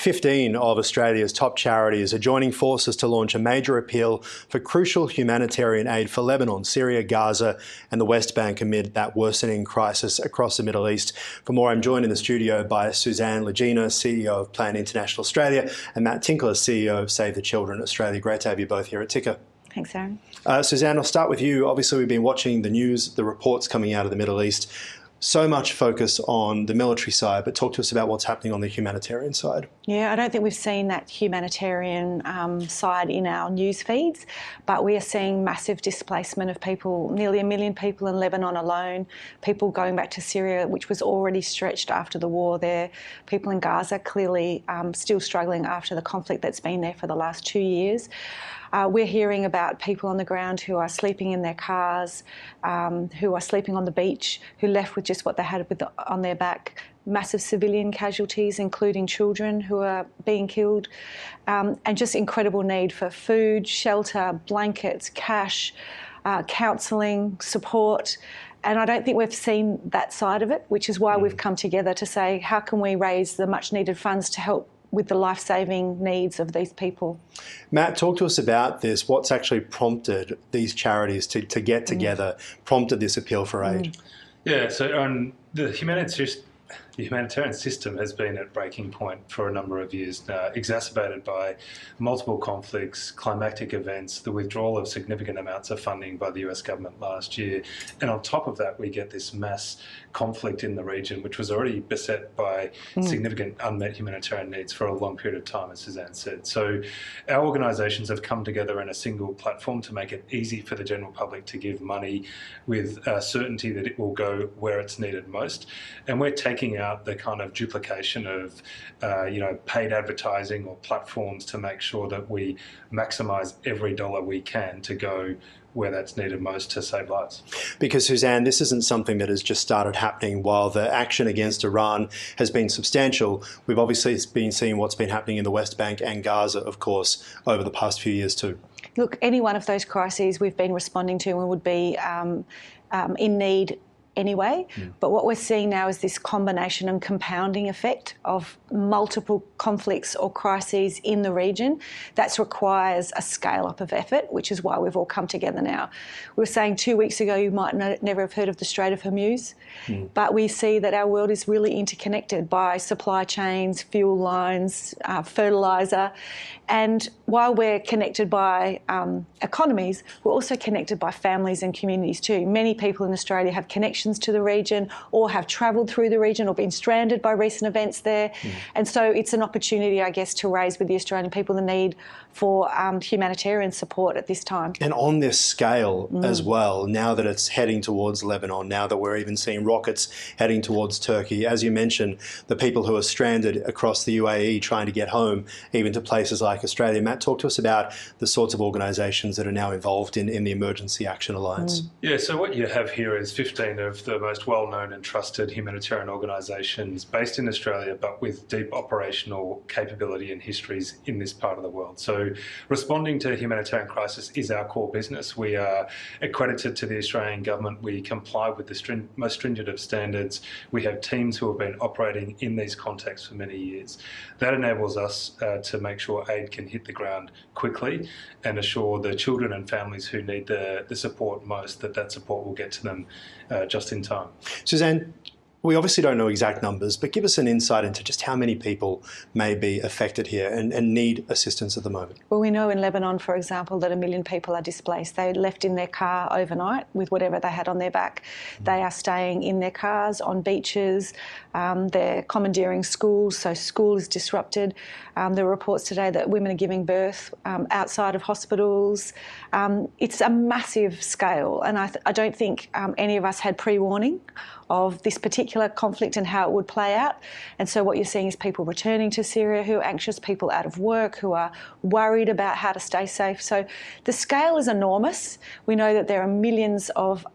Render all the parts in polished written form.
15 of Australia's top charities are joining forces to launch a major appeal for crucial humanitarian aid for Lebanon, Syria, Gaza and the West Bank amid that worsening crisis across the Middle East. For more, I'm joined in the studio by Susanne, Legena, CEO of Plan International Australia, and Matt Tinkler, CEO of Save the Children Australia. Great to have you both here at Ticker. Thanks, Aaron. Susanne, I'll start with you. Obviously, we've been watching the news, the reports coming out of the Middle East. So much focus on the military side, but talk to us about what's happening on the humanitarian side. Yeah, I don't think we've seen that humanitarian side in our news feeds, but we are seeing massive displacement of people, nearly 1 million people in Lebanon alone, people going back to Syria, which was already stretched after the war there, people in Gaza clearly still struggling after the conflict that's been there for the last 2 years. We're hearing about people on the ground who are sleeping in their cars, who are sleeping on the beach, who left with just what they had on their back. Massive civilian casualties, including children who are being killed, and just incredible need for food, shelter, blankets, cash, counselling, support. And I don't think we've seen that side of it, which is why we've come together to say, how can we raise the much needed funds to help with the life-saving needs of these people. Matt, talk to us about this. What's actually prompted these charities to get together, prompted this appeal for aid? Yeah, so the humanitarian system has been at breaking point for a number of years now, exacerbated by multiple conflicts, climactic events, the withdrawal of significant amounts of funding by the US government last year. And on top of that, we get this mass conflict in the region, which was already beset by significant unmet humanitarian needs for a long period of time, as Susanne said. So our organisations have come together in a single platform to make it easy for the general public to give money with certainty that it will go where it's needed most. And we're taking out the kind of duplication of paid advertising or platforms to make sure that we maximise every dollar we can to go where that's needed most to save lives. Because, Susanne, this isn't something that has just started happening. While the action against Iran has been substantial, we've obviously been seeing what's been happening in the West Bank and Gaza, of course, over the past few years too. Look, any one of those crises we've been responding to and would be in need anyway, but what we're seeing now is this combination and compounding effect of multiple conflicts or crises in the region that requires a scale up of effort, which is why we've all come together now. We were saying 2 weeks ago you might never have heard of the Strait of Hormuz, but we see that our world is really interconnected by supply chains, fuel lines, fertiliser, and while we're connected by economies, we're also connected by families and communities too. Many people in Australia have connections to the region or have travelled through the region or been stranded by recent events there. And so it's an opportunity, I guess, to raise with the Australian people the need for humanitarian support at this time. And on this scale as well, now that it's heading towards Lebanon, now that we're even seeing rockets heading towards Turkey, as you mentioned, the people who are stranded across the UAE trying to get home, even to places like Australia. Matt, talk to us about the sorts of organisations that are now involved in the Emergency Action Alliance. Yeah, so what you have here is 15 of the most well-known and trusted humanitarian organisations based in Australia, but with deep operational capability and histories in this part of the world. So responding to humanitarian crisis is our core business. We are accredited to the Australian government. We comply with the most stringent of standards. We have teams who have been operating in these contexts for many years. That enables us to make sure aid can hit the ground quickly and assure the children and families who need the support most that support will get to them just in time. Susanne, we obviously don't know exact numbers, but give us an insight into just how many people may be affected here and need assistance at the moment. Well, we know in Lebanon, for example, that 1 million people are displaced. They left in their car overnight with whatever they had on their back. They are staying in their cars, on beaches. They're commandeering schools, so school is disrupted. There are reports today that women are giving birth outside of hospitals. It's a massive scale, and I don't think any of us had pre-warning of this particular conflict and how it would play out. And so what you're seeing is people returning to Syria who are anxious, people out of work who are worried about how to stay safe. So the scale is enormous. We know that there are millions of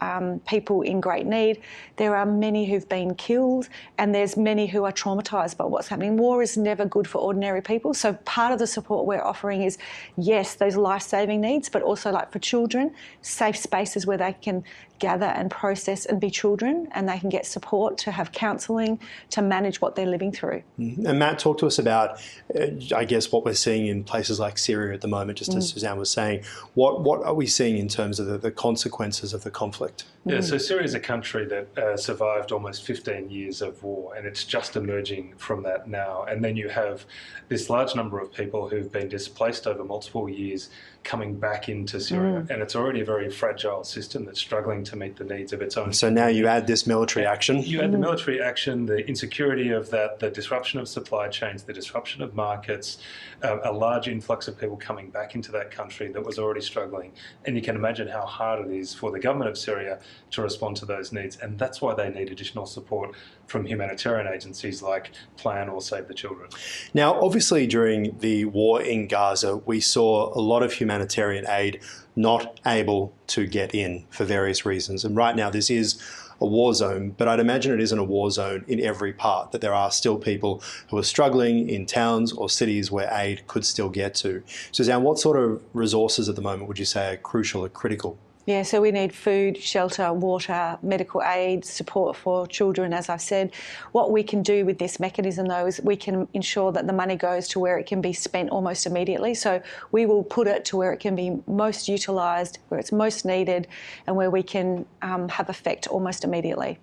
people in great need. There are many who've been killed, and there's many who are traumatised by what's happening. War is never good for ordinary people. So part of the support we're offering is, yes, those life-saving needs, but also like for children, safe spaces where they can gather and process and be children, and they can get support to have counselling to manage what they're living through. And Matt, talk to us about, I guess, what we're seeing in places like Syria at the moment, just as Susanne was saying. What are we seeing in terms of the consequences of the conflict? Yeah, so Syria is a country that survived almost 15 years of war, and it's just emerging from that now. And then you have this large number of people who've been displaced over multiple years coming back into Syria, and it's already a very fragile system that's struggling to meet the needs of its own. So now you add this military action. You add the military action, the insecurity of that, the disruption of supply chains, the disruption of markets, a large influx of people coming back into that country that was already struggling. And you can imagine how hard it is for the government of Syria to respond to those needs. And that's why they need additional support from humanitarian agencies like Plan or Save the Children. Now, obviously, during the war in Gaza, we saw a lot of humanitarian aid not able to get in for various reasons. And right now, this is a war zone, but I'd imagine it isn't a war zone in every part, that there are still people who are struggling in towns or cities where aid could still get to. Susanne, what sort of resources at the moment would you say are crucial or critical? Yeah, so we need food, shelter, water, medical aid, support for children, as I've said. What we can do with this mechanism, though, is we can ensure that the money goes to where it can be spent almost immediately. So we will put it to where it can be most utilised, where it's most needed, and where we can have effect almost immediately.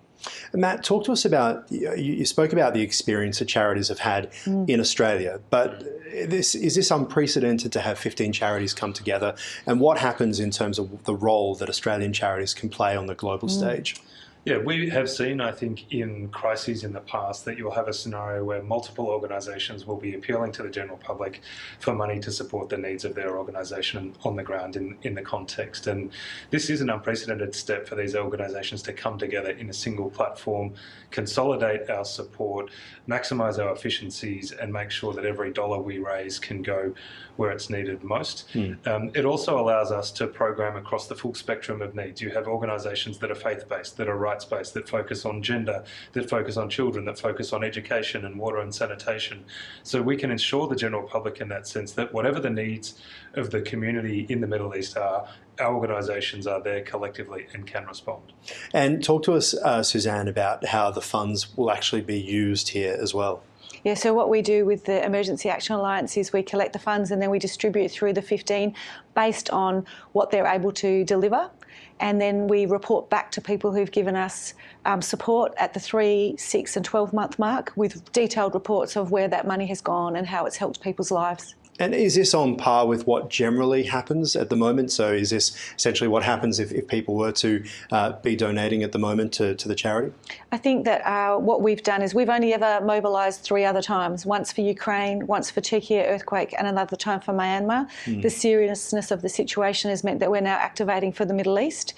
Matt, talk to us about, you spoke about the experience that charities have had in Australia, but is this unprecedented to have 15 charities come together? And what happens in terms of the role that Australian charities can play on the global stage? Yeah, we have seen, I think, in crises in the past that you'll have a scenario where multiple organisations will be appealing to the general public for money to support the needs of their organisation on the ground in the context. And this is an unprecedented step for these organisations to come together in a single platform, consolidate our support, maximise our efficiencies, and make sure that every dollar we raise can go where it's needed most. It also allows us to program across the full spectrum of needs. You have organisations that are faith-based, that are rights-based, that focus on gender, that focus on children, that focus on education and water and sanitation. So we can ensure the general public in that sense that whatever the needs of the community in the Middle East are, our organisations are there collectively and can respond. And talk to us, Susanne, about how the funds will actually be used here as well. Yeah, so what we do with the Emergency Action Alliance is we collect the funds and then we distribute through the 15 based on what they're able to deliver. And then we report back to people who've given us support at the 3, 6 and 12-month mark with detailed reports of where that money has gone and how it's helped people's lives. And is this on par with what generally happens at the moment? So is this essentially what happens if people were to be donating at the moment to the charity? I think that what we've done is we've only ever mobilised 3 other times, once for Ukraine, once for Turkey earthquake and another time for Myanmar. The seriousness of the situation has meant that we're now activating for the Middle East.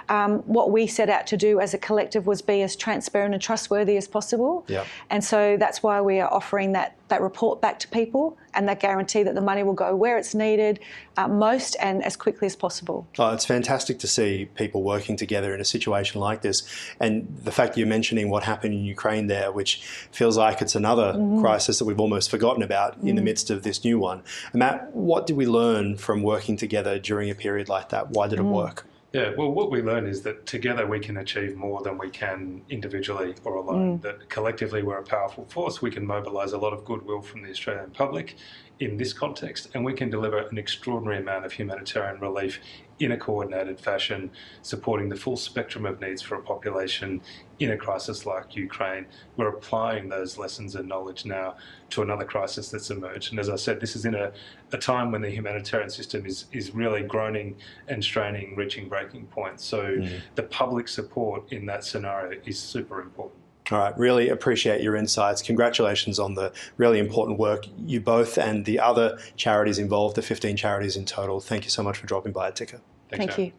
What we set out to do as a collective was be as transparent and trustworthy as possible. Yep. And so that's why we are offering that report back to people and that guarantee that the money will go where it's needed most and as quickly as possible. Oh, it's fantastic to see people working together in a situation like this. And the fact that you're mentioning what happened in Ukraine there, which feels like it's another crisis that we've almost forgotten about in the midst of this new one. And Matt, what did we learn from working together during a period like that? Why did it work? Yeah, well, what we learn is that together we can achieve more than we can individually or alone, that collectively we're a powerful force. We can mobilise a lot of goodwill from the Australian public in this context, and we can deliver an extraordinary amount of humanitarian relief in a coordinated fashion, supporting the full spectrum of needs for a population in a crisis like Ukraine. We're applying those lessons and knowledge now to another crisis that's emerged. And as I said, this is in a time when the humanitarian system is really groaning and straining, reaching breaking points. So the public support in that scenario is super important. All right, really appreciate your insights. Congratulations on the really important work you both and the other charities involved, the 15 charities in total. Thank you so much for dropping by at Tinkler. Thank you.